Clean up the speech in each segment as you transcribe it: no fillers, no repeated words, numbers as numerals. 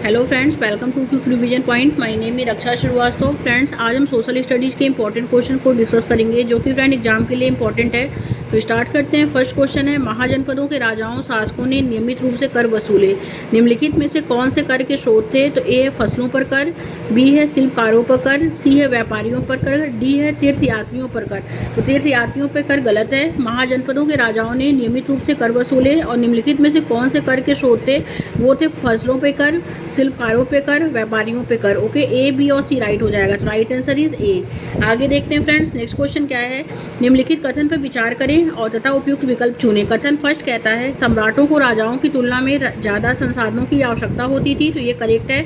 Hello friends, welcome to quick revision point. My name है Raksha Srivastava. Friends, आज हम social studies के इंपॉर्टेंट क्वेश्चन को डिस्कस करेंगे जो कि फ्रेंड एग्जाम के लिए इंपॉर्टेंट है। तो स्टार्ट करते हैं। फर्स्ट क्वेश्चन है, महाजनपदों के राजाओं शासकों ने नियमित रूप से कर वसूले। निम्नलिखित में से कौन से कर के स्रोत थे? तो ए है फसलों पर कर, बी है शिल्पकारों पर कर, सी है व्यापारियों पर कर, डी है तीर्थयात्रियों पर कर। तो तीर्थयात्रियों पर कर गलत है। महाजनपदों के राजाओं ने नियमित रूप से कर वसूले और निम्नलिखित में से कौन से कर के स्रोत थे? वो थे फसलों पे कर, शिल्पकारों पे कर, व्यापारियों पे कर। ओके, ए, बी और सी राइट हो जाएगा। तो राइट आंसर इज ए। आगे देखते हैं फ्रेंड्स, नेक्स्ट क्वेश्चन क्या है। निम्नलिखित कथन पर विचार करें और तथा उपयुक्त विकल्प चुनें। कथन फर्स्ट कहता है, सम्राटों को राजाओं की तुलना में ज़्यादा संसाधनों की आवश्यकता होती थी। तो ये करेक्ट है।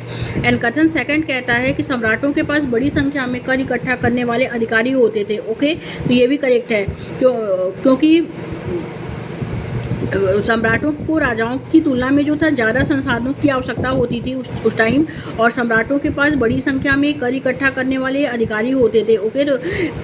एंड कथन सेकंड कहता है कि सम्राटों के पास बड़ी संख्या में कर इकट्ठा करने वाले अधिकारी होते थे। ओके, तो ये भी करेक्ट है। क्योंकि सम्राटों को राजाओं की तुलना में जो था ज़्यादा संसाधनों की आवश्यकता होती थी उस टाइम, और सम्राटों के पास बड़ी संख्या में कर इकट्ठा करने वाले अधिकारी होते थे। ओके, तो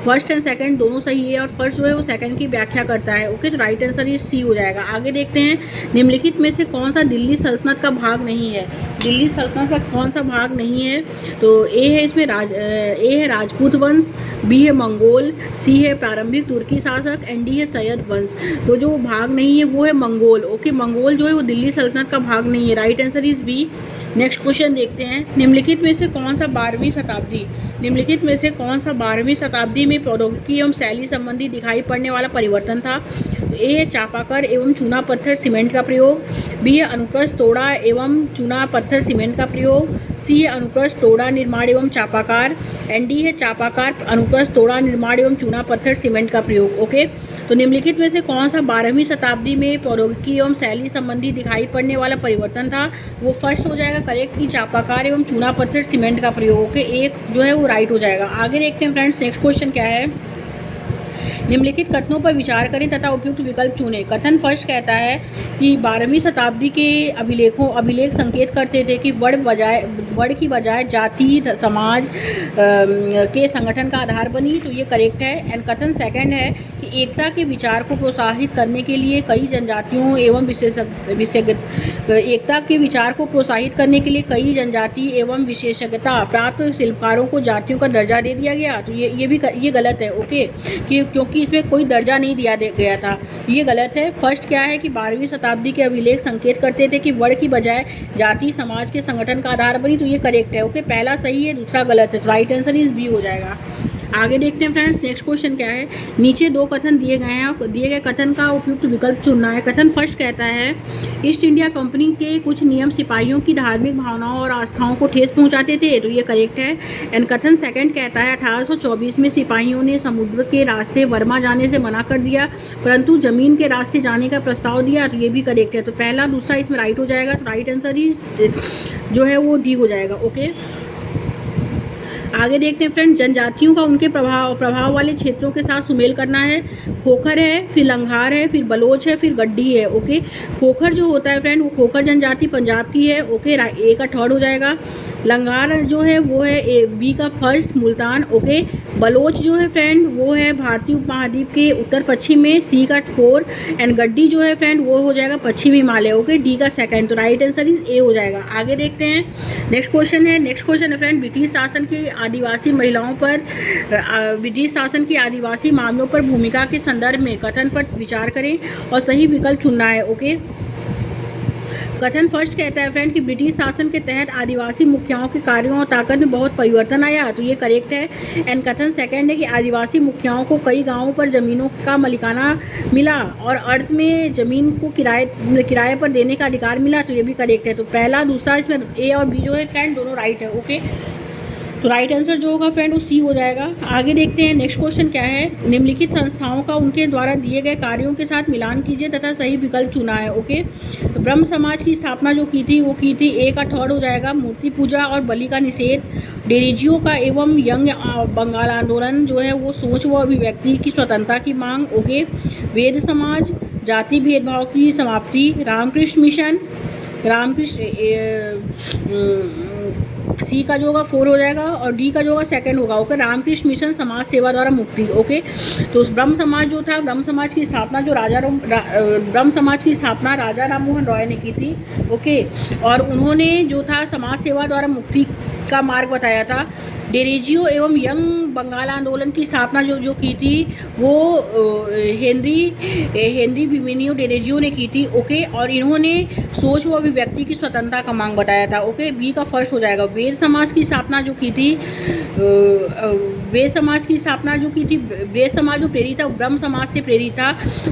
फर्स्ट एंड सेकंड दोनों सही है और फर्स्ट जो है वो सेकंड की व्याख्या करता है। ओके, तो राइट आंसर ये सी हो जाएगा। आगे देखते हैं, निम्नलिखित में से कौन सा दिल्ली सल्तनत का भाग नहीं है? दिल्ली सल्तनत का कौन सा भाग नहीं है? तो ए है इसमें ए है राजपूत वंश, बी है मंगोल, सी है प्रारंभिक तुर्की शासक, एंड डी है सैयद वंश। तो जो भाग नहीं है वो है मंगोल। ओके, मंगोल जो है वो दिल्ली सल्तनत का भाग नहीं है। Right answer is B. Next question देखते हैं, निम्नलिखित में से कौन सा 12वीं शताब्दी निम्नलिखित में से कौन सा 12वीं शताब्दी में प्रौद्योगिकी एवं शैली संबंधी दिखाई पड़ने वाला परिवर्तन था? ए है चापाकल एवं चूना पत्थर सीमेंट का प्रयोग, बी है अनुप्रस्थ तोड़ा एवं चूना पत्थर सीमेंट का प्रयोग, सी है अनुप्रस्थ तोड़ा निर्माण एवं चापाकार, एंड डी है चापाकार अनुप्रस्थ तोड़ा निर्माण एवं चूना पत्थर सीमेंट का प्रयोग। ओके, तो निम्नलिखित में से कौन सा 12वीं शताब्दी में प्रौद्योगिकी एवं शैली संबंधी दिखाई पड़ने वाला परिवर्तन था? वो फर्स्ट हो जाएगा करेक्ट की चापाकार एवं चूना पत्थर सीमेंट का प्रयोग। ओके, एक जो है वो राइट हो जाएगा। आगे देखते हैं फ्रेंड्स, नेक्स्ट क्वेश्चन क्या है। निम्नलिखित कथनों पर विचार करें तथा उपयुक्त विकल्प चुनें। कथन फर्स्ट कहता है कि 12वीं शताब्दी के अभिलेख संकेत करते थे कि वर्ड की बजाय जाति समाज के संगठन का आधार बनी। तो ये करेक्ट है। एंड कथन सेकंड है कि एकता के विचार को प्रोत्साहित करने के लिए कई जनजातियों एवं एकता के विचार को प्रोत्साहित करने के लिए कई जनजाति एवं विशेषज्ञता प्राप्त शिल्पकारों को जातियों का दर्जा दे दिया गया। तो ये गलत है। ओके, क्योंकि इसमें कोई दर्जा नहीं दिया गया था। ये गलत है। फर्स्ट क्या है कि 12वीं शताब्दी के अभिलेख संकेत करते थे कि वर्ड की बजाय जाति समाज के संगठन का आधार बनी। तो ये करेक्ट है। ओके, पहला सही है, दूसरा गलत है। तो राइट आंसर इज बी हो जाएगा। आगे देखते हैं फ्रेंड्स, नेक्स्ट क्वेश्चन क्या है। नीचे दो कथन दिए गए हैं, दिए गए कथन का उपयुक्त विकल्प चुनना है। कथन फर्स्ट कहता है, ईस्ट इंडिया कंपनी के कुछ नियम सिपाहियों की धार्मिक भावनाओं और आस्थाओं को ठेस पहुंचाते थे। तो ये करेक्ट है। एंड कथन सेकंड कहता है, 1824 में सिपाहियों ने समुद्र के रास्ते वर्मा जाने से मना कर दिया परंतु जमीन के रास्ते जाने का प्रस्ताव दिया। तो ये भी करेक्ट है। तो पहला दूसरा इसमें राइट हो जाएगा। तो राइट आंसर ही जो है वो डी हो जाएगा। ओके, आगे देखते हैं फ्रेंड, जनजातियों का उनके प्रभाव वाले क्षेत्रों के साथ सुमेल करना है। खोखर है, फिर लंघार है, फिर बलोच है, फिर गड्डी है। ओके, खोखर जो होता है फ्रेंड वो खोखर जनजाति पंजाब की है। ओके, ए का थर्ड हो जाएगा। लंघार जो है वो है ए, बी का फर्स्ट मुल्तान। ओके, बलोच जो है फ्रेंड वो है भारतीय उपमहाद्वीप के उत्तर पश्चिम में, सी का फोर। एंड गड्डी जो है फ्रेंड वो हो जाएगा पश्चिमी हिमालय। ओके, डी का सेकंड। तो राइट आंसर इज ए हो जाएगा। आगे देखते हैं, नेक्स्ट क्वेश्चन है फ्रेंड, ब्रिटिश शासन की आदिवासी मामलों पर भूमिका के संदर्भ में कथन पर विचार करें और सही विकल्प चुनना है। ओके, कथन फर्स्ट कहता है फ्रेंड कि ब्रिटिश शासन के तहत आदिवासी मुखियाओं के कार्यों और ताकत में बहुत परिवर्तन आया। तो ये करेक्ट है। एंड कथन सेकंड है कि आदिवासी मुखियाओं को कई गांवों पर ज़मीनों का मालिकाना मिला और अर्थ में ज़मीन को किराए पर देने का अधिकार मिला। तो ये भी करेक्ट है। तो पहला दूसरा इसमें ए और बी जो है फ्रेंड दोनों राइट है। ओके, तो राइट आंसर जो होगा फ्रेंड वो सी हो जाएगा। आगे देखते हैं, नेक्स्ट क्वेश्चन क्या है। निम्नलिखित संस्थाओं का उनके द्वारा दिए गए कार्यों के साथ मिलान कीजिए तथा सही विकल्प चुना है। ओके, तो ब्रह्म समाज की स्थापना जो की थी वो की थी, ए का थर्ड हो जाएगा। मूर्ति पूजा और बलि का निषेध, डेरिजियो का एवं यंग बंगाल आंदोलन जो है वो सोच व अभिव्यक्ति की स्वतंत्रता की मांग। ओके, वेद समाज, जाति भेदभाव की समाप्ति, रामकृष्ण मिशन, रामकृष्ण सी का जो होगा 4 हो जाएगा और डी का जो होगा 2 होगा। ओके, रामकृष्ण मिशन समाज सेवा द्वारा मुक्ति। ओके, तो ब्रह्म समाज जो था, ब्रह्म समाज की स्थापना जो ब्रह्म समाज की स्थापना राजा राम मोहन रॉय ने की थी। ओके, और उन्होंने जो था समाज सेवा द्वारा मुक्ति का मार्ग बताया था। डेरेजियो एवं यंग बंगाल आंदोलन की स्थापना जो की थी वो हेनरी विमेनियो डेरेजियो ने की थी। ओके, और इन्होंने सोच व अभिव्यक्ति की स्वतंत्रता का मांग बताया था। ओके, बी का फर्स्ट हो जाएगा। वेद समाज की स्थापना जो की थी, वेद समाज की स्थापना जो की थी, वेद समाज जो प्रेरित था ब्रह्म समाज से प्रेरित था।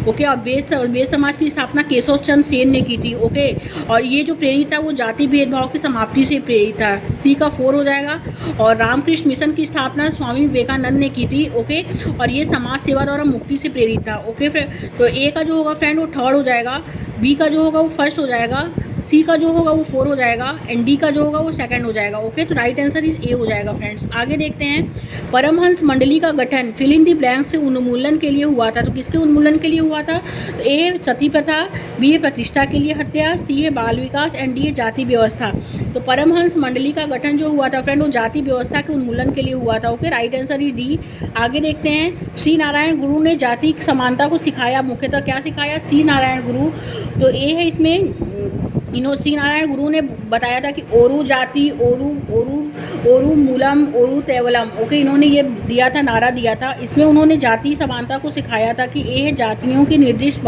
ओके, और वेद समाज की स्थापना केशव चंद्र सेन ने की थी। ओके, और ये जो प्रेरित था वो जाति भेदभाव की समाप्ति से प्रेरित था। सी का 4 हो जाएगा। और रामकृष्ण मिशन की स्थापना स्वामी विवेकानंद ने की थी। ओके, और ये समाज सेवा द्वारा मुक्ति से प्रेरित था। ओके, तो ए का जो होगा फ्रेंड वो 3rd हो जाएगा, बी का जो होगा वो 1st हो जाएगा, सी का जो होगा वो 4 हो जाएगा एंड डी का जो होगा वो 2nd हो जाएगा। ओके, तो राइट आंसर इज ए हो जाएगा फ्रेंड्स। आगे देखते हैं, परमहंस मंडली का गठन फिल इन द ब्लैंक से उन्मूलन के लिए हुआ था। तो किसके उन्मूलन के लिए हुआ था? तो ए सती प्रथा, बी है प्रतिष्ठा के लिए हत्या, सी है बाल विकास एंड डी है जाति व्यवस्था। तो परमहंस मंडली का गठन जो हुआ था फ्रेंड वो जाति व्यवस्था के उन्मूलन के लिए हुआ था। Okay, right answer is D. आगे देखते हैं, श्री नारायण गुरु ने जाति समानता को सिखाया। मुख्यतः क्या सिखाया? श्री नारायण गुरु। तो ए है इसमें, श्री नारायण गुरु ने बताया था कि ओरु जाति, ओरु मूलम, ओरु तेवलम। ओके, इन्होंने ये दिया था, नारा दिया था। इसमें उन्होंने जाति समानता को सिखाया था कि ये है जातियों के निर्दिष्ट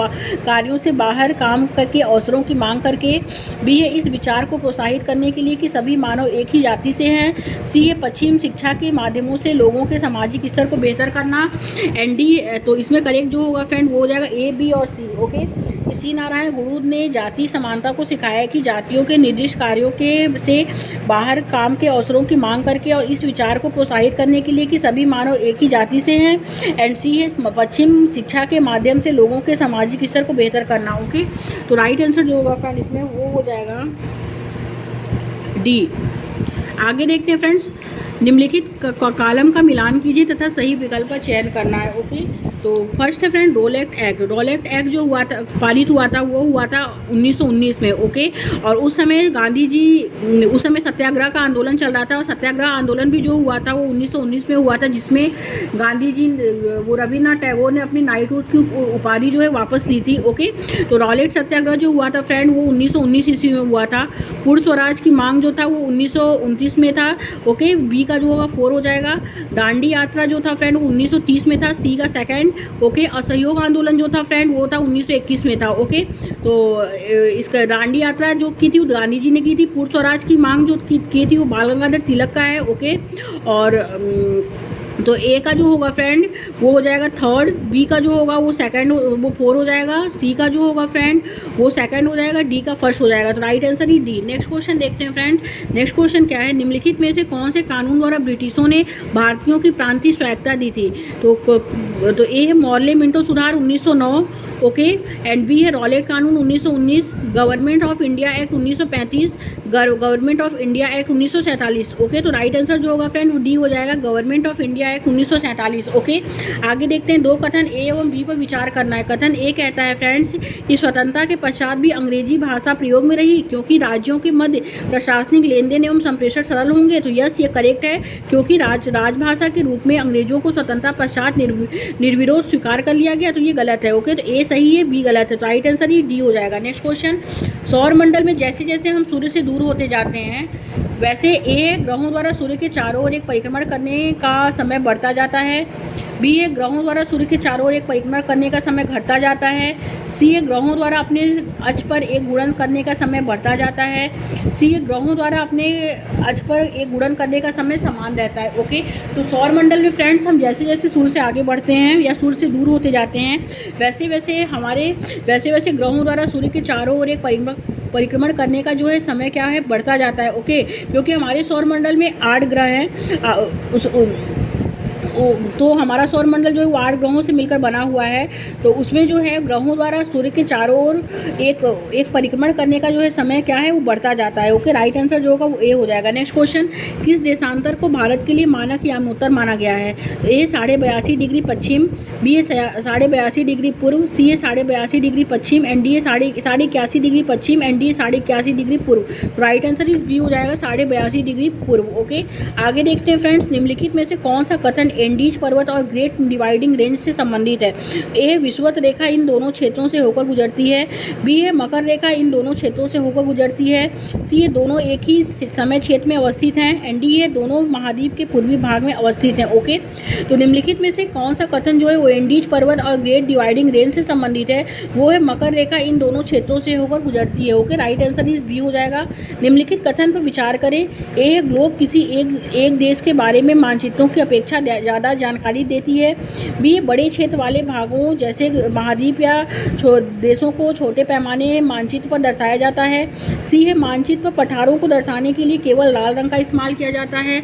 कार्यों से बाहर काम करके अवसरों की मांग करके। बी है इस विचार को प्रोत्साहित करने के लिए कि सभी मानव एक ही जाति से हैं। सी है पश्चिम शिक्षा के माध्यमों से लोगों के सामाजिक स्तर को बेहतर करना एंड डी। तो इसमें करेक्ट जो होगा फ्रेंड वो हो जाएगा ए, बी और सी। ओके, श्री नारायण गुरु ने जाति समानता को सिखाया कि जातियों के निर्दिष्ट कार्यों के से बाहर काम के अवसरों की मांग करके और इस विचार को प्रोत्साहित करने के लिए कि सभी मानव एक ही जाति से हैं एंड सी है पश्चिम शिक्षा के माध्यम से लोगों के सामाजिक स्तर को बेहतर करना। ओके, तो राइट आंसर जो होगा फ्रेंड इसमें वो हो जाएगा डी। आगे देखते हैं फ्रेंड्स, निम्नलिखित कॉलम का मिलान कीजिए तथा सही विकल्प का चयन करना है। ओके, तो फर्स्ट है friend Rowlatt act. Rowlatt act जो हुआ था, पारित हुआ था, वो हुआ था 1919 में। ओके, और उस समय गांधी जी, उस समय सत्याग्रह का आंदोलन चल रहा था और सत्याग्रह आंदोलन भी जो हुआ था वो 1919 में हुआ था, जिसमें गांधी जी वो रविन्द्रनाथ टैगोर ने अपनी नाइटहुड की उपाधि जो है वापस ली थी। ओके, तो रॉलेट सत्याग्रह जो हुआ था फ्रेंड वो 1919 ईस्वी में हुआ था। पूर्ण स्वराज की मांग जो था वो 1929 में था। ओके, बी का जो होगा 4 हो जाएगा। दांडी यात्रा जो था फ्रेंड वो 1930 में था, सी का 2nd। ओके, असहयोग आंदोलन जो था फ्रेंड वो था 1921 में था। ओके, तो इसका दांडी यात्रा जो की थी वो गांधी जी ने की थी। पूर्ण स्वराज की मांग जो की थी वो बाल गंगाधर तिलक का है। ओके, और तो ए का जो होगा फ्रेंड वो हो जाएगा 3rd, बी का जो होगा वो 2nd, वो 4 हो जाएगा, सी का जो होगा फ्रेंड वो 2nd हो जाएगा, डी का 1st हो जाएगा। तो राइट आंसर ही डी। नेक्स्ट क्वेश्चन देखते हैं फ्रेंड। नेक्स्ट क्वेश्चन क्या है, निम्नलिखित में से कौन से कानून द्वारा ब्रिटिशों ने भारतीयों की प्रांतीय स्वायत्तता दी थी? तो ए है मॉर्ले मिंटो सुधार 1909। ओके, एंड बी है रॉलेट कानून 1919, government of India act 1935, government of India act 1947। Okay, तो राइट आंसर जो होगा फ्रेंड वो डी हो जाएगा, government of India act 1947। Okay, आगे देखते हैं, दो कथन ए एवं बी पर विचार करना है। कथन ए कहता है फ्रेंड्स कि स्वतंत्रता के पश्चात भी अंग्रेजी भाषा प्रयोग में रही क्योंकि राज्यों के मध्य प्रशासनिक लेन देन एवं संप्रेषण सरल होंगे। तो यस, ये करेक्ट है, क्योंकि राजभाषा के रूप में अंग्रेजों को स्वतंत्रता पश्चात निर्विरोध स्वीकार कर लिया गया। तो ये गलत है। ओके, तो ए सही है, बी गलत है। तो राइट आंसर ही डी हो जाएगा। नेक्स्ट क्वेश्चन, सौर मंडल में जैसे जैसे हम सूर्य से दूर होते जाते हैं वैसे ए ग्रहों द्वारा सूर्य के चारों ओर एक परिक्रमण करने का समय बढ़ता जाता है, बी ए ग्रहों द्वारा सूर्य के चारों ओर एक परिक्रमण करने का समय घटता जाता है, सी ए ग्रहों द्वारा अपने अक्ष पर एक गुणन करने का समय बढ़ता जाता है, सी ए ग्रहों द्वारा अपने अक्ष पर एक गुणन करने का समय समान रहता है। ओके, तो सौर मंडल में फ्रेंड्स हम जैसे जैसे सूर्य से आगे बढ़ते हैं या सूर्य से दूर होते जाते हैं वैसे वैसे ग्रहों द्वारा सूर्य के चारों ओर एक परिक्रमण करने का जो है समय क्या है, बढ़ता जाता है। ओके, क्योंकि हमारे सौर मंडल में 8 ग्रह हैं, तो हमारा सौरमंडल जो है वो 8 ग्रहों से मिलकर बना हुआ है। तो उसमें जो है ग्रहों द्वारा सूर्य के चारों ओर एक परिक्रमण करने का जो है समय क्या है वो बढ़ता जाता है। ओके, राइट आंसर जो होगा वो ए हो जाएगा। नेक्स्ट क्वेश्चन, किस देशांतर को भारत के लिए मानक यामोत्तर माना गया है? ए 82.5 डिग्री पश्चिम, बी ए 82.5 डिग्री पूर्व, सी ए 82.5 degree Paschim, and D A 81 degree Paschim, and D A 81 degree पूर्व। तो राइट आंसर इस बी हो जाएगा 82.5 डिग्री पूर्व। ओके, आगे देखते हैं फ्रेंड्स, निम्नलिखित में से कौन सा कथन एंडीज पर्वत और ग्रेट डिवाइडिंग रेंज से संबंधित है? ए विषुवत रेखा इन दोनों क्षेत्रों से होकर गुजरती है, बी है मकर रेखा इन दोनों क्षेत्रों से होकर गुजरती है, सी है दोनों एक ही समय क्षेत्र में अवस्थित हैं, एंड डी है दोनों महाद्वीप के पूर्वी भाग में अवस्थित हैं। ओके, तो निम्नलिखित में से कौन सा कथन जो है वो एंडीज पर्वत और ग्रेट डिवाइडिंग रेंज से संबंधित है? वो है मकर रेखा इन दोनों क्षेत्रों से होकर गुजरती है। ओके, राइट आंसर इस बी हो जाएगा। निम्नलिखित कथन पर विचार करें। ए है ग्लोब किसी एक देश के बारे में मानचित्रों की अपेक्षा ज़्यादा जानकारी देती है, बी बड़े क्षेत्र वाले भागों जैसे महाद्वीप या देशों को छोटे पैमाने मानचित्र पर दर्शाया जाता है, सी है मानचित्र पर पठारों को दर्शाने के लिए केवल लाल रंग का इस्तेमाल किया जाता है।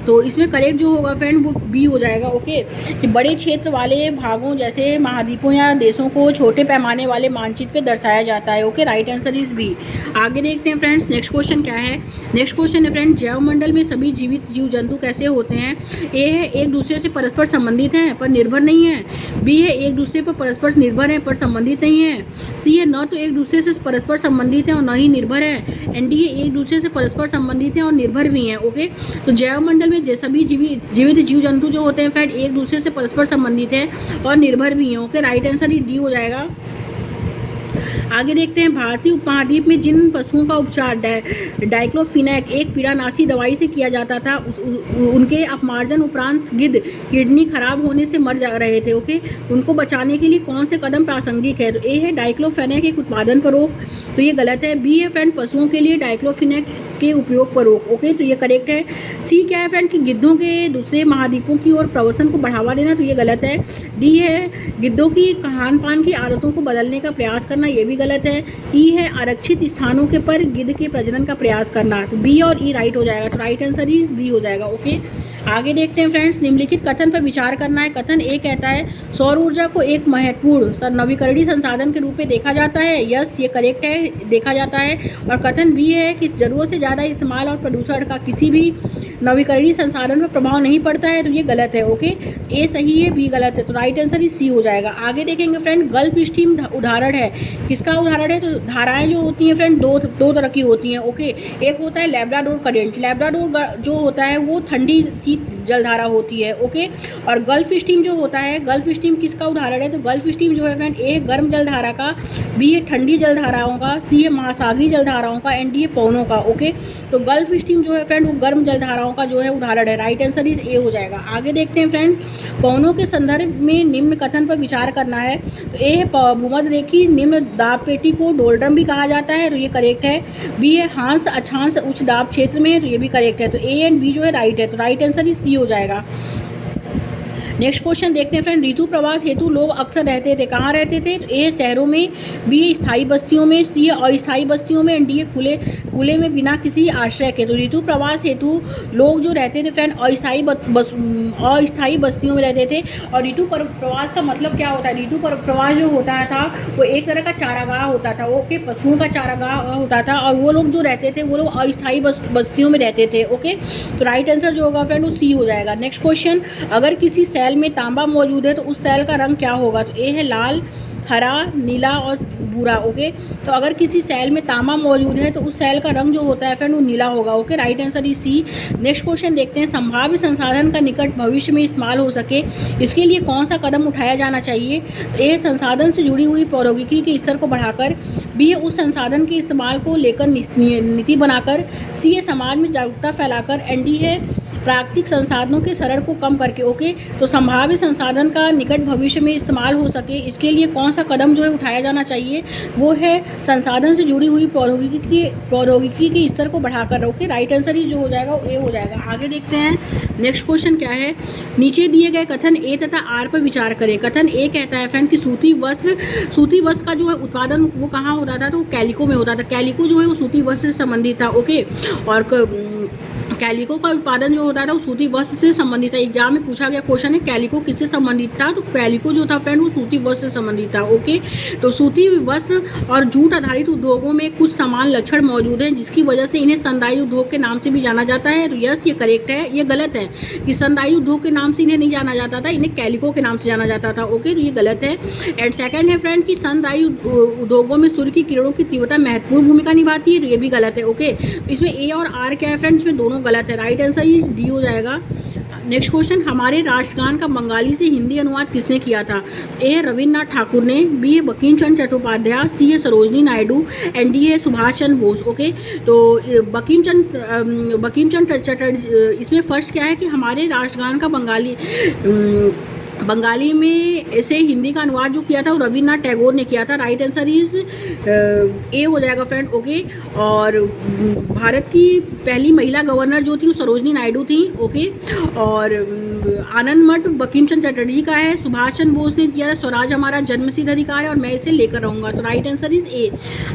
तो इसमें करेक्ट जो होगा फ्रेंड वो बी हो जाएगा। ओके, कि बड़े क्षेत्र वाले भागों जैसे महाद्वीपों या देशों को छोटे पैमाने वाले मानचित्र पर दर्शाया जाता है। Okay, right answer is B. आगे देखते हैं फ्रेंड्स, नेक्स्ट क्वेश्चन क्या है? नेक्स्ट क्वेश्चन है फ्रेंड, जैवमंडल में सभी जीवित जीव जंतु कैसे होते हैं? ए है एक दूसरे से परस्पर संबंधित हैं पर निर्भर नहीं है, बी है एक दूसरे पर परस्पर निर्भर हैं पर संबंधित नहीं है, सी है न तो एक दूसरे से परस्पर संबंधित हैं और न ही निर्भर हैं, एंड डी है एक दूसरे से परस्पर संबंधित हैं और निर्भर भी हैं। ओके, तो जैवमंडल में सभी जीवित जीव जंतु जो होते हैं फ्रेंड एक दूसरे से परस्पर संबंधित हैं और निर्भर भी हैं। ओके, राइट आंसर ही डी हो जाएगा। आगे देखते हैं, भारतीय उपमहाद्वीप में जिन पशुओं का उपचार डाइक्लोफिनेक एक पीड़ानाशी दवाई से किया जाता था, उनके अपमार्जन उपरांत गिद्ध किडनी खराब होने से मर जा रहे थे। ओके, उनको बचाने के लिए कौन से कदम प्रासंगिक है? तो ए है डाइक्लोफिनेक एक उत्पादन पर रोक, तो ये गलत है। बी है फ्रेंड पशुओं के लिए डाइक्लोफिनेक के उपयोग पर रोक। ओके, तो ये करेक्ट है। सी क्या है फ्रेंड कि गिद्धों के दूसरे महाद्वीपों की ओर प्रवासन को बढ़ावा देना, तो ये गलत है। डी है गिद्धों की खान पान की आदतों को बदलने का प्रयास करना, ये भी गलत है। ई है आरक्षित स्थानों के पर गिद्ध के प्रजनन का प्रयास करना, तो बी और ई राइट हो जाएगा। तो राइट आंसर ही बी हो जाएगा। ओके, आगे देखते हैं फ्रेंड्स, निम्नलिखित कथन पर विचार करना है। कथन ए कहता है सौर ऊर्जा को एक महत्वपूर्ण नवीकरणीय संसाधन के रूप में देखा जाता है, यस ये करेक्ट है, देखा जाता है। और कथन बी है कि जरूरत से ज़्यादा इस्तेमाल और प्रदूषण का किसी भी नवीकरणीय संसाधन पर प्रभाव नहीं पड़ता है, तो ये गलत है। ओके, ए सही है, बी गलत है। तो राइट आंसर ही सी हो जाएगा। आगे देखेंगे फ्रेंड, गल्फ स्ट्रीम उदाहरण है, किसका उदाहरण है? तो धाराएं जो होती हैं फ्रेंड दो तरह की होती हैं। ओके, एक होता है लैब्राडोर करंट, लैब्राडोर जो होता है वो ठंडी सी जलधारा होती है। ओके, और गल्फ स्ट्रीम जो होता है, गल्फ स्ट्रीम किसका उदाहरण है? तो गल्फ स्ट्रीम जो है फ्रेंड ए गर्म जलधारा का, बी है ठंडी जलधाराओं का, सी है महासागरीय जलधाराओं का, एंड डी है पवनों का। ओके, तो गल्फ स्ट्रीम जो है फ्रेंड वो गर्म जलधाराओं का जो है उदाहरण है। राइट आंसर इज ए हो जाएगा। आगे देखते हैं फ्रेंड, पवनों के संदर्भ में निम्न कथन पर विचार करना है। तो ए है भूमध्यरेखीय निम्न दाब पेटी को डोलड्रम भी कहा जाता है, तो ये करेक्ट है। बी है हांस अक्षांश उच्च दाब क्षेत्र में, तो ये भी करेक्ट है। तो ए एंड बी जो है राइट है, तो राइट आंसर इज सी हो जाएगा। नेक्स्ट क्वेश्चन देखते हैं फ्रेंड, ऋतु प्रवास हेतु लोग अक्सर रहते थे, कहाँ रहते थे? तो ए शहरों में, बी स्थायी बस्तियों में, सी अस्थायी बस्तियों में, एंड डी खुले में बिना किसी आश्रय के। तो ऋतु प्रवास हेतु लोग जो रहते थे फ्रेंड अस्थायी बस्तियों में रहते थे। और ऋतु प्रवास का मतलब क्या होता है? ऋतु प्रवास जो होता था वो एक तरह का चारागाह होता था, ओके, पशुओं का चारागाह होता था, और वो लोग जो रहते थे वो लोग अस्थायी बस्तियों में रहते थे। ओके, तो राइट आंसर जो होगा फ्रेंड वो सी हो जाएगा। नेक्स्ट क्वेश्चन, अगर किसी सेल में तांबा मौजूद है तो उस सेल का रंग क्या होगा? तो ए है लाल, हरा, नीला और भूरा। ओके, तो अगर किसी सेल में तांबा मौजूद है तो उस सेल का रंग जो होता है फ्रेंड वो नीला होगा। Okay, right answer is C. Next question देखते हैं, संभाव्य संसाधन का निकट भविष्य में इस्तेमाल हो सके इसके लिए कौन सा कदम उठाया जाना चाहिए? ए संसाधन से जुड़ी हुई प्रौद्योगिकी के स्तर को बढ़ाकर, बी है उस संसाधन के इस्तेमाल को लेकर नीति बनाकर, सी है समाज में जागरूकता फैलाकर, एंड डी है प्राकृतिक संसाधनों के शरण को कम करके। ओके, तो संभावित संसाधन का निकट भविष्य में इस्तेमाल हो सके इसके लिए कौन सा कदम जो है उठाया जाना चाहिए? वो है संसाधन से जुड़ी हुई प्रौद्योगिकी के स्तर को बढ़ाकर। ओके, राइट आंसर ही जो हो जाएगा वो ए हो जाएगा। आगे देखते हैं, नेक्स्ट क्वेश्चन क्या है? नीचे दिए गए कथन ए तथा आर पर विचार करें। कथन ए कहता है फ्रेंड कि सूती वस्त्र का जो है उत्पादन वो कहाँ होता था? तो कैलिको में होता था। कैलिको जो है वो सूती वस्त्र से संबंधित था। ओके, और कैलिको का उत्पादन जो बताया था वो सूती वस्त्र से संबंधित है। एग्जाम में पूछा गया क्वेश्चन है कैलिको किससे संबंधित था, तो कैलिको जो था फ्रेंड वो सूती वस्त्र से संबंधित था। ओके, तो सूती वस्त्र और जूट आधारित उद्योगों में कुछ समान लक्षण मौजूद हैं जिसकी वजह से इन्हें सनराइज उद्योग के नाम से भी जाना जाता है। तो यस, ये करेक्ट है। ये गलत है कि सनराइज उद्योग के नाम से इन्हें नहीं जाना जाता था, इन्हें कैलिको के नाम से जाना जाता था। ओके, तो ये गलत है। एंड सेकंड है फ्रेंड कि सनराइज उद्योगों में सूर्य की किरणों की तीव्रता महत्वपूर्ण भूमिका निभाती है, तो ये भी गलत है। ओके, तो इसमें ए और आर क्या है फ्रेंड, इसमें दोनों गलत है। राइट आंसर इज डी हो जाएगा। नेक्स्ट क्वेश्चन, हमारे राष्ट्रगान का बंगाली से हिंदी अनुवाद किसने किया था? ए है रविन्द्रनाथ ठाकुर ने, बी है बंकिम चंद्र चट्टोपाध्याय, सी है सरोजनी नायडू एंड डी है सुभाष चंद्र बोस। ओके, तो बंकिम चंद्र चटर्जी, इसमें फर्स्ट क्या है कि हमारे राष्ट्रगान का बंगाली में ऐसे हिंदी का अनुवाद जो किया था वो रविन्द्रनाथ टैगोर ने किया था। राइट आंसर इज ए हो जाएगा फ्रेंड। ओके, और भारत की पहली महिला गवर्नर जो थी वो सरोजनी नायडू थी। ओके, और आनंद मठ बंकिम चंद्र चटर्जी का है। सुभाष चंद्र बोस ने किया था स्वराज हमारा जन्मसिद्ध अधिकार है और मैं इसे लेकर रहूँगा, तो राइट आंसर इज ए।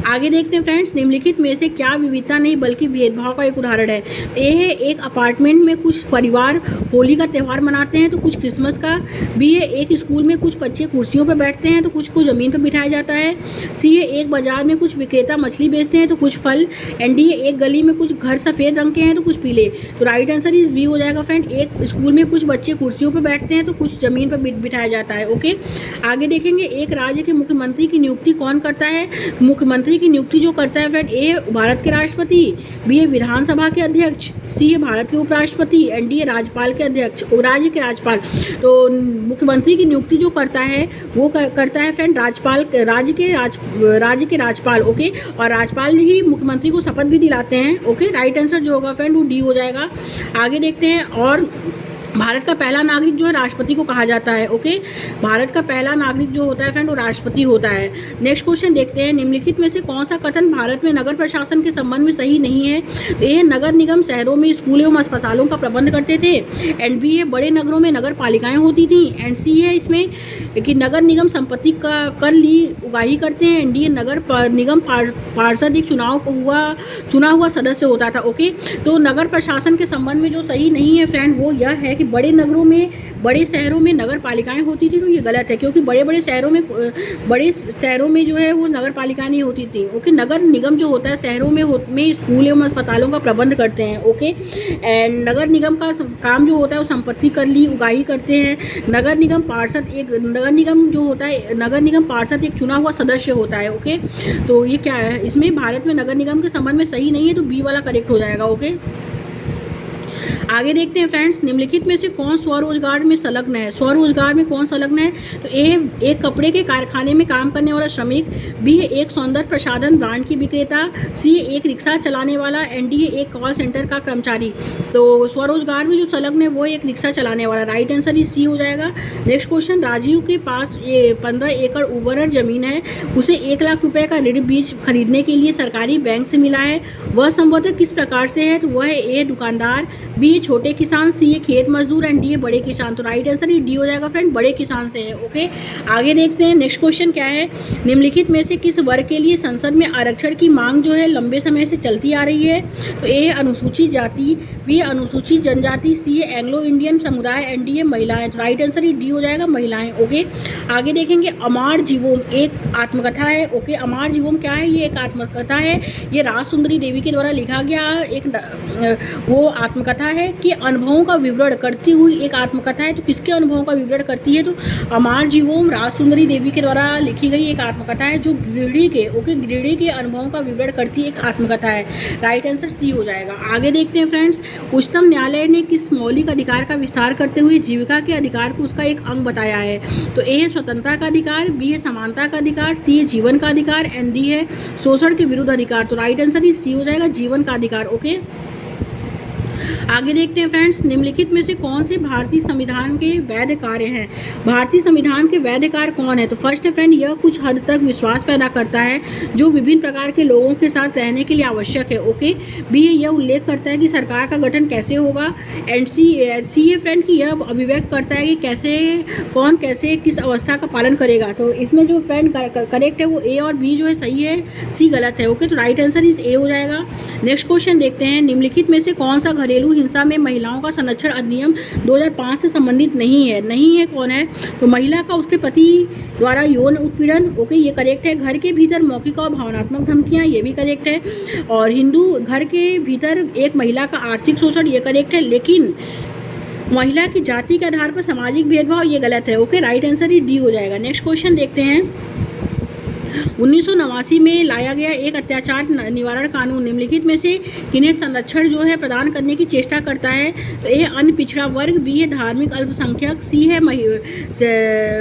आगे देखते हैं फ्रेंड्स, निम्नलिखित में से क्या विविधता नहीं बल्कि भेदभाव का एक उदाहरण है? ए है एक अपार्टमेंट में कुछ परिवार होली का त्यौहार मनाते हैं तो कुछ क्रिसमस का। बी है एक स्कूल में कुछ बच्चे कुर्सियों पर बैठते हैं तो कुछ को ज़मीन पर बिठाया जाता है। सी है एक बाजार में कुछ विक्रेता मछली बेचते हैं तो कुछ फल। एंड डी है एक गली में कुछ घर सफ़ेद रंग के हैं तो कुछ पीले। तो राइट आंसर इज बी हो जाएगा फ्रेंड। एक स्कूल में कुछ बच्चे कुर्सियों पर बैठते हैं तो कुछ ज़मीन पर बिठाया जाता है। ओके, आगे देखेंगे, एक राज्य के मुख्यमंत्री की नियुक्ति कौन करता है? मुख्यमंत्री की नियुक्ति जो करता है फ्रेंड, ए भारत के राष्ट्रपति, बी है विधानसभा के अध्यक्ष, सी है भारत के उपराष्ट्रपति एंड डी है राज्यपाल के अध्यक्ष, राज्य के राज्यपाल। तो मुख्यमंत्री की नियुक्ति जो करता है वो करता है फ्रेंड राज्यपाल, राज्य के राज्यपाल। ओके, और राज्यपाल ही मुख्यमंत्री को शपथ भी दिलाते हैं। ओके, राइट आंसर जो होगा फ्रेंड वो डी हो जाएगा। आगे देखते हैं, और भारत का पहला नागरिक जो है राष्ट्रपति को कहा जाता है। ओके, भारत का पहला नागरिक जो होता है फ्रेंड वो राष्ट्रपति होता है। नेक्स्ट क्वेश्चन देखते हैं, निम्नलिखित में से कौन सा कथन भारत में नगर प्रशासन के संबंध में सही नहीं है? ए नगर निगम शहरों में स्कूल एवं अस्पतालों का प्रबंध करते थे, एंड बी है बड़े नगरों में नगर पालिकाएं होती थी, एंड सी है इसमें कि नगर निगम संपत्ति का कर ली उगाही करते हैं, एंड डी नगर निगम पार्षद एक चुना हुआ सदस्य होता था। ओके, तो नगर प्रशासन के संबंध में जो सही नहीं है फ्रेंड वो यह है कि बड़े नगरों में, बड़े शहरों में नगर पालिकाएं होती थी, तो ये गलत है क्योंकि बड़े शहरों में जो है वो नगर पालिकाएं नहीं होती थी। ओके, नगर निगम जो होता है शहरों में स्कूल एवं अस्पतालों का प्रबंध करते हैं। ओके, एंड नगर निगम का काम जो होता है वो संपत्ति कर ली उगाही करते हैं। नगर निगम पार्षद एक चुना हुआ सदस्य होता है। ओके, तो ये क्या है, इसमें भारत में नगर निगम के संबंध में सही नहीं है, तो बी वाला करेक्ट हो जाएगा। ओके, आगे देखते हैं फ्रेंड्स, निम्नलिखित में से कौन स्वरोजगार में संलग्न है? स्वरोजगार में कौन संलग्न है? तो ए एक कपड़े के कारखाने में काम करने वाला श्रमिक, बी है एक सौंदर्य प्रसाधन ब्रांड की विक्रेता, सी एक रिक्शा चलाने वाला एंड डी एक कॉल सेंटर का कर्मचारी। तो स्वरोजगार में जो संलग्न है वो एक रिक्शा चलाने वाला। राइट आंसर ही सी हो जाएगा। नेक्स्ट क्वेश्चन, राजीव के पास 15 एकड़ उर्वर जमीन है, उसे 1 लाख रुपए का ऋण बीज खरीदने के लिए सरकारी बैंक से मिला है, वह संभवतः किस प्रकार से है? तो वह है ए दुकानदार, बी छोटे किसान, सी खेत मजदूर एंड डी बड़े किसान। तो राइट आंसर डी हो जाएगा फ्रेंड, बड़े किसान से है। ओके, आगे देखते हैं, नेक्स्ट क्वेश्चन क्या है, निम्नलिखित में से किस वर्ग के लिए संसद में आरक्षण की मांग जो है लंबे समय से चलती आ रही है? तो ए अनुसूचित जाति, बी अनुसूचित जनजाति, सी एंग्लो इंडियन समुदाय एंड डी महिलाएं। तो राइट आंसर डी हो जाएगा, महिलाएं। ओके, आगे देखेंगे, अमार जीवोम एक आत्मकथा है। ओके, अमार जीवोम क्या है? ये एक आत्मकथा है, ये राज सुंदरी देवी के द्वारा लिखा गया एक वो आत्मकथा है कि अनुभवों का विवरण करती हुई एक आत्मकथा है। तो किसके अनुभवों का विवरण करती है? तो अमार जीवोम राज सुंदरी देवी के द्वारा लिखी गई एक आत्मकथा है जो गिरिडीह के अनुभवों का विवरण करती एक आत्मकथा है। राइट आंसर सी हो जाएगा। आगे देखते हैं फ्रेंड्स, उच्चतम न्यायालय ने किस मौलिक अधिकार का विस्तार करते हुए जीविका के अधिकार को उसका एक अंग बताया है? तो ए है स्वतंत्रता का अधिकार, बी है समानता का अधिकार, सी है जीवन का अधिकार एंड डी है शोषण के विरुद्ध अधिकार। तो राइट आंसर ही सी हो जाएगा, जीवन का अधिकार। ओके, आगे देखते हैं फ्रेंड्स, निम्नलिखित में से कौन से भारतीय संविधान के वैध कार्य हैं? भारतीय संविधान के वैध कार्य कौन है? तो फर्स्ट है फ्रेंड, यह कुछ हद तक विश्वास पैदा करता है जो विभिन्न प्रकार के लोगों के साथ रहने के लिए आवश्यक है। ओके, बी है यह उल्लेख करता है कि सरकार का गठन कैसे होगा, एंड सी है फ्रेंड कि यह अभिव्यक्त करता है कि कौन कैसे किस अवस्था का पालन करेगा। तो इसमें जो फ्रेंड करेक्ट है वो ए और बी जो है सही है, सी गलत है। ओके, तो राइट आंसर इस ए हो जाएगा। नेक्स्ट क्वेश्चन देखते हैं, निम्नलिखित में से कौन सा घरेलू हिंसा में महिलाओं का संरक्षण अधिनियम 2005 से संबंधित नहीं है कौन है? तो महिला का उसके पति द्वारा यौन उत्पीड़न, ओके ये करेक्ट है। घर के भीतर मौखिक और भावनात्मक धमकियाँ, ये भी करेक्ट है। और हिंदू घर के भीतर एक महिला का आर्थिक शोषण, ये करेक्ट है। लेकिन महिला की जाति के आधार पर सामाजिक भेदभाव, ये गलत है। ओके राइट आंसर ही डी हो जाएगा। नेक्स्ट क्वेश्चन देखते हैं। 1989 में लाया गया एक अत्याचार निवारण कानून निम्नलिखित में से किन्हें संरक्षण जो है प्रदान करने की चेष्टा करता है? तो ए अन्य पिछड़ा वर्ग, बी है धार्मिक अल्पसंख्यक, सी है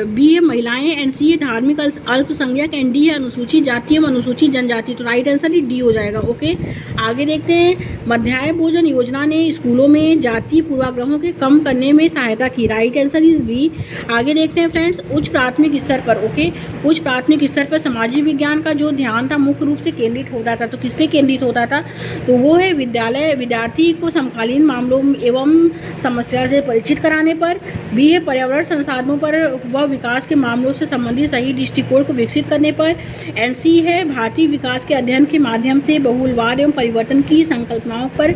बी है महिलाएं, एंड सी है धार्मिक अल्पसंख्यक, एंड डी है अनुसूचित जाति एवं अनुसूचित जनजाति। तो राइट आंसर ही डी हो जाएगा। ओके आगे देखते हैं। मध्याह्न भोजन योजना ने स्कूलों में जातीय पूर्वाग्रहों के कम करने में सहायता की। Right answer is B. आगे देखते हैं फ्रेंड्स। उच्च प्राथमिक स्तर पर, ओके उच्च प्राथमिक स्तर पर सामाजिक विज्ञान का जो ध्यान था मुख्य रूप से केंद्रित होता था, तो किस पे केंद्रित होता था? तो वो है विद्यार्थी को समकालीन मामलों एवं समस्या से परिचित कराने पर, बी है पर्यावरण संसाधनों पर व विकास के मामलों से संबंधित सही दृष्टिकोण को विकसित करने पर, एंड सी है भारतीय विकास के अध्ययन के माध्यम से बहुलवाद एवं परिवर्तन की संकल्पनाओं पर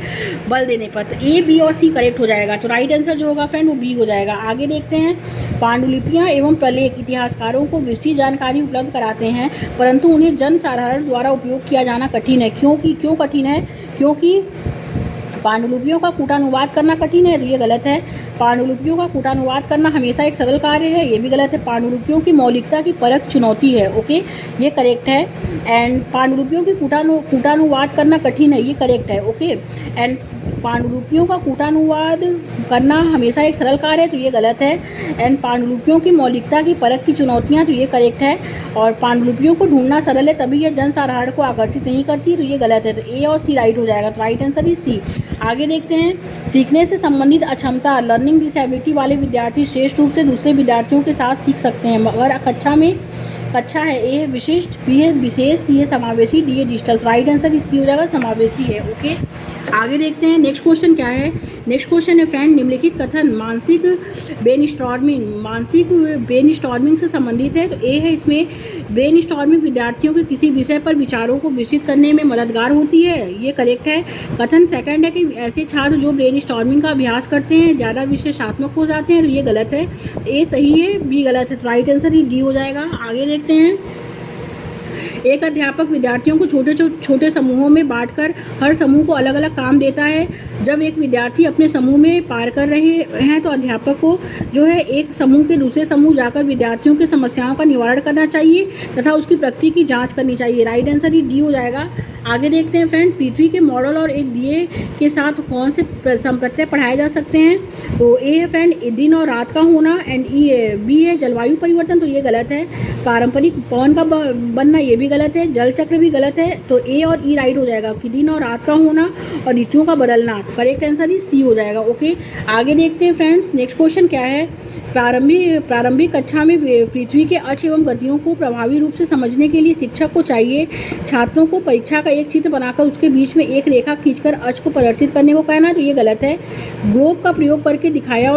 बल देने पर। तो ए, बी और सी करेक्ट हो जाएगा। तो राइट आंसर जो होगा फ्रेंड वो बी हो जाएगा। आगे देखते हैं। पांडुलिपियाँ एवं प्रलेख इतिहासकारों को विस्तृत जानकारी उपलब्ध कराते हैं, परंतु उन्हें जन साधारण द्वारा उपयोग किया जाना कठिन है। क्यों कठिन है? क्योंकि पांडुलिपियों का कूटानुवाद करना कठिन है, तो ये गलत है। पांडुलिपियों का कूटानुवाद करना हमेशा एक सरल कार्य है, ये भी गलत है। पांडुलिपियों की मौलिकता की परख चुनौती है, ओके ये करेक्ट है। एंड पांडुलिपियों की कूटानुवाद करना कठिन है, ये करेक्ट है। ओके एंड पांडुलिपियों का कूटानुवाद करना हमेशा एक सरल कार्य है, तो ये गलत है। एंड पांडुलिपियों की मौलिकता की परख की चुनौतियाँ, तो ये करेक्ट है। और पांडुलिपियों को ढूंढना सरल है, तभी यह जन साधारण को आकर्षित नहीं करती, तो ये गलत है। तो ए और सी राइट हो जाएगा। तो राइट आंसर इज सी। आगे देखते हैं। सीखने से संबंधित अक्षमता लर्निंग डिसेबिलिटी वाले विद्यार्थी श्रेष्ठ रूप से दूसरे विद्यार्थियों के साथ सीख सकते हैं, मगर कक्षा है। ए है विशिष्ट, बी है विशेष, सी है समावेशी, डी है डिजिटल। राइट आंसर इसकी हो जाएगा समावेशी है। ओके आगे देखते हैं। नेक्स्ट क्वेश्चन क्या है? नेक्स्ट क्वेश्चन है फ्रेंड, निम्नलिखित कथन मानसिक ब्रेनस्टॉर्मिंग से संबंधित है। तो ए है इसमें ब्रेनस्टॉर्मिंग विद्यार्थियों के किसी विषय पर विचारों को विकसित करने में मददगार होती है, ये करेक्ट है। कथन सेकंड है कि ऐसे छात्र जो ब्रेनस्टॉर्मिंग का अभ्यास करते हैं ज़्यादा विश्लेषणात्मक हो जाते हैं, तो ये गलत है। ए सही है, बी गलत है। राइट आंसर ही डी हो जाएगा। आगे देखते हैं। एक अध्यापक विद्यार्थियों को छोटे छोटे समूहों में बांटकर हर समूह को अलग अलग काम देता है। जब एक विद्यार्थी अपने समूह में पार कर रहे हैं तो अध्यापक को जो है एक समूह के दूसरे समूह जाकर विद्यार्थियों की समस्याओं का निवारण करना चाहिए तथा उसकी प्रगति की जांच करनी चाहिए। राइट आंसर ही डी हो जाएगा। आगे देखते हैं फ्रेंड। पृथ्वी के मॉडल और एक दिए के साथ कौन से संप्रत्यय पढ़ाए जा सकते हैं? तो ए है फ्रेंड दिन और रात का होना, एंड बी है जलवायु परिवर्तन, तो ये गलत है। पारंपरिक पवन का बनना, ये भी गलत है। जल चक्र भी गलत है। तो ए और ई राइट हो जाएगा कि दिन और रात का होना और ऋतुओं का बदलना। करेक्ट आंसर ही सी हो जाएगा। ओके आगे देखते हैं फ्रेंड्स। नेक्स्ट क्वेश्चन क्या है? प्रारंभिक कक्षा में पृथ्वी के अक्ष एवं गतियों को प्रभावी रूप से समझने के लिए शिक्षक को चाहिए छात्रों को परीक्षा का एक चित्र बनाकर उसके बीच में एक रेखा खींचकर अक्ष को प्रदर्शित करने को कहना, तो ये गलत है। ग्लोब का प्रयोग करके दिखाया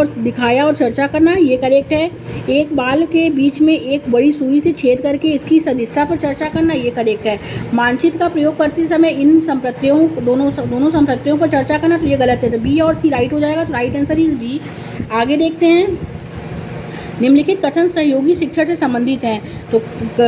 और चर्चा करना, ये करेक्ट है। एक बाल के बीच में एक बड़ी सुई से छेद करके इसकी सदिशता पर चर्चा करना, ये करेक्ट है। मानचित्र का प्रयोग करते समय इन संप्रत्ययों दोनों संप्रत्ययों पर चर्चा करना, तो ये गलत है। तो बी और सी राइट हो जाएगा। तो राइट आंसर इज बी। आगे देखते हैं। निम्नलिखित कथन सहयोगी शिक्षण से संबंधित हैं। तो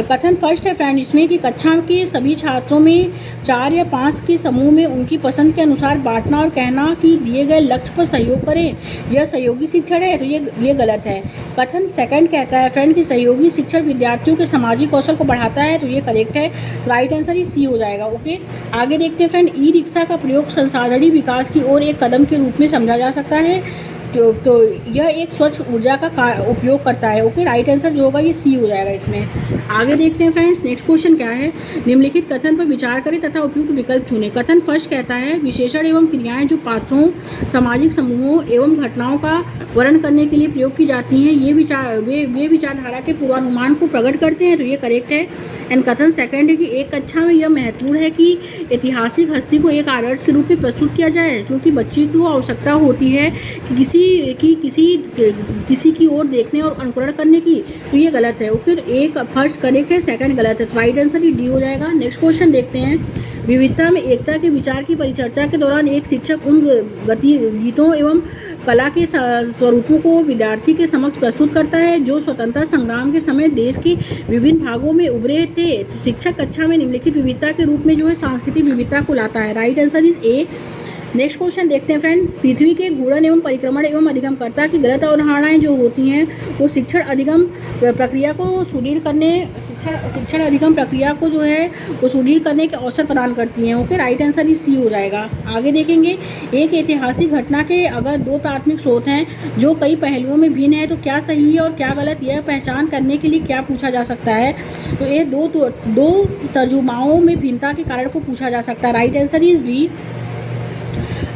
कथन फर्स्ट है फ्रेंड इसमें कि कक्षा के सभी छात्रों में 4 या 5 के समूह में उनकी पसंद के अनुसार बांटना और कहना कि दिए गए लक्ष्य पर सहयोग करें, यह सहयोगी शिक्षण है, तो ये गलत है। कथन सेकंड कहता है फ्रेंड कि सहयोगी शिक्षण विद्यार्थियों के सामाजिक कौशल को बढ़ाता है, तो ये करेक्ट है। राइट आंसर ही सी हो जाएगा। ओके आगे देखते हैं फ्रेंड। ई रिक्शा का प्रयोग संसाधनी विकास की ओर एक कदम के रूप में समझा जा सकता है, तो यह एक स्वच्छ ऊर्जा का उपयोग करता है। ओके राइट आंसर जो होगा ये सी हो जाएगा इसमें। आगे देखते हैं फ्रेंड्स। नेक्स्ट क्वेश्चन क्या है? निम्नलिखित कथन पर विचार करें तथा उपयुक्त विकल्प चुनें। कथन फर्स्ट कहता है विशेषण एवं क्रियाएं जो पात्रों, सामाजिक समूहों एवं घटनाओं का वर्णन करने के लिए प्रयोग की जाती हैं वे विचारधारा के पूर्वानुमान को प्रकट करते हैं, तो ये करेक्ट है। एंड कथन सेकंड है कि एक कक्षा में यह महत्वपूर्ण है कि ऐतिहासिक हस्ती को एक आदर्श के रूप में प्रस्तुत किया जाए, क्योंकि बच्चे को आवश्यकता होती है कि किसी की ओर देखने और अनुकरण करने की, तो ये गलत है। फिर एक फर्स्ट करेक्ट है, सेकंड गलत है। तो राइट आंसर ही डी हो जाएगा। नेक्स्ट क्वेश्चन देखते हैं। विविधता में एकता के विचार की परिचर्चा के दौरान एक शिक्षक उन गीतों एवं कला के स्वरूपों को विद्यार्थी के समक्ष प्रस्तुत करता है जो स्वतंत्रता संग्राम के समय देश के विभिन्न भागों में उभरे थे। तो शिक्षक कक्षा में निम्नलिखित विविधता के रूप में जो है सांस्कृतिक विविधता को लाता है। Right answer is a. Next question देखते हैं फ्रेंड। पृथ्वी के घूर्णन एवं परिक्रमण एवं अधिगमकर्ता की गलत अवधारणाएं जो होती हैं वो शिक्षण अधिगम प्रक्रिया को सुदृढ़ करने शिक्षण अधिगम प्रक्रिया को जो है वो सुदृढ़ करने के अवसर प्रदान करती हैं। Okay, right answer is C हो जाएगा। आगे देखेंगे, एक ऐतिहासिक घटना के अगर दो प्राथमिक स्रोत हैं जो कई पहलुओं में भिन्न है तो क्या सही है और क्या गलत, यह पहचान करने के लिए क्या पूछा जा सकता है। तो ये दो तर्जुमाओं में भिन्नता के कारण को पूछा जा सकता है। Right answer is B.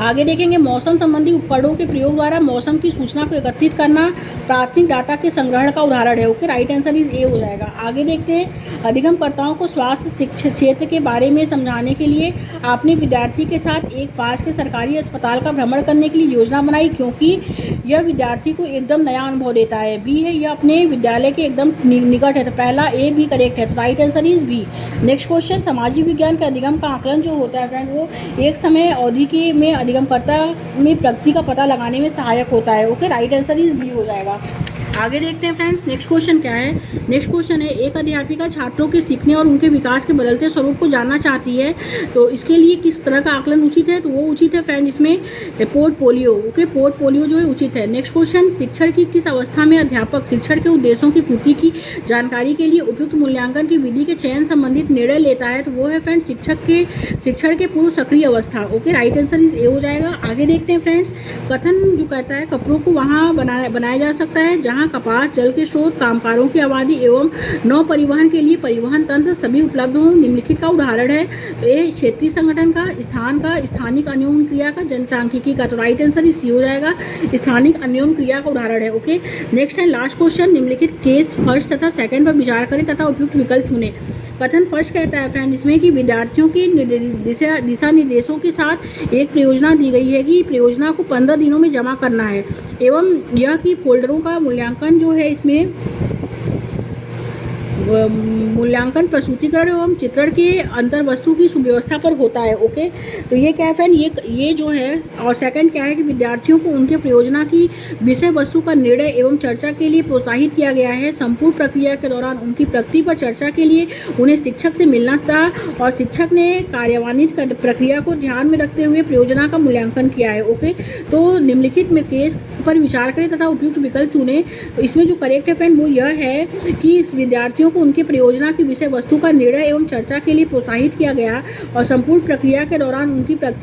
आगे देखेंगे, मौसम संबंधी उपकरणों के प्रयोग द्वारा मौसम की सूचना को एकत्रित करना प्राथमिक डाटा के संग्रहण का उदाहरण है। Okay, right answer is a हो जाएगा। आगे देखते हैं, अधिगमकर्ताओं को स्वास्थ्य क्षेत्र के बारे में समझाने के लिए आपने विद्यार्थी के साथ एक पास के सरकारी अस्पताल का भ्रमण करने के लिए योजना बनाई क्योंकि यह विद्यार्थी को एकदम नया अनुभव देता है। बी है, यह अपने विद्यालय के एकदम निकट है। तो पहला ए भी करेक्ट है। तो right answer is B. Next question, सामाजिक विज्ञान के अधिगम का आकलन जो होता है फ्रेंड वो एक समय अवधि के में अधिगमकर्ता में प्रगति का पता लगाने में सहायक होता है। Okay, right answer is B हो जाएगा। आगे देखते हैं फ्रेंड्स, नेक्स्ट क्वेश्चन क्या है। नेक्स्ट क्वेश्चन है, एक अध्यापिका छात्रों के सीखने और उनके विकास के बदलते स्वरूप को जानना चाहती है तो इसके लिए किस तरह का आकलन उचित है। तो वो उचित है फ्रेंड इसमें पोर्टफोलियो। ओके, पोर्टफोलियो जो है उचित है। नेक्स्ट क्वेश्चन, शिक्षण की किस अवस्था में अध्यापक शिक्षण के उद्देश्यों की पूर्ति की जानकारी के लिए उपयुक्त मूल्यांकन की विधि के चयन संबंधित निर्णय लेता है। तो वो है फ्रेंड शिक्षण के पूर्व सक्रिय अवस्था। Okay, right answer is a हो जाएगा। आगे देखते हैं फ्रेंड्स, कथन जो कहता है कपड़ों को वहाँ बनाया जा सकता है जहाँ कपास, जल के स्रोत, कामगारों की आबादी एवं नौ परिवहन के लिए परिवहन तंत्र सभी उपलब्ध हों। निम्नलिखित का उदाहरण है ये क्षेत्रीय संगठन का, स्थान का, स्थानिक अन्योन्य क्रिया का, जनसांख्यिकी का। तो राइट आंसर इसी हो जाएगा, स्थानिक अन्योन्य क्रिया का उदाहरण है। Okay, next and last question, निम्नलिखित केस फर्स्ट तथा सेकंड पर विचार करें तथा उपयुक्त विकल्प चुनें। कथन फर्स्ट कहता है फ्रेंड इसमें कि विद्यार्थियों की दिशा निर्देशों के साथ एक परियोजना दी गई है कि परियोजना को 15 दिनों में जमा करना है एवं यह कि फोल्डरों का मूल्यांकन जो है इसमें मूल्यांकन प्रस्तुतिकरण एवं चित्रण के अंतर वस्तु की सुव्यवस्था पर होता है। ओके, तो ये क्या है फ्रेंड, ये जो है और सेकंड क्या है कि विद्यार्थियों को उनके परियोजना की विषय वस्तु का निर्णय एवं चर्चा के लिए प्रोत्साहित किया गया है। संपूर्ण प्रक्रिया के दौरान उनकी प्रगति पर चर्चा के लिए उन्हें शिक्षक से मिलना था और शिक्षक ने कार्यान्वित प्रक्रिया को ध्यान में रखते हुए परियोजना का मूल्यांकन किया है। ओके, तो निम्नलिखित में केस पर विचार करें तथा उपयुक्त विकल्प चुनें। इसमें जो करेक्ट है फ्रेंड वो यह है कि विद्यार्थियों को उनके परियोजना की विषय वस्तु का निर्णय एवं चर्चा के लिए प्रोत्साहित किया गया और संपूर्ण प्रक्रिया के दौरान उनकी प्रगति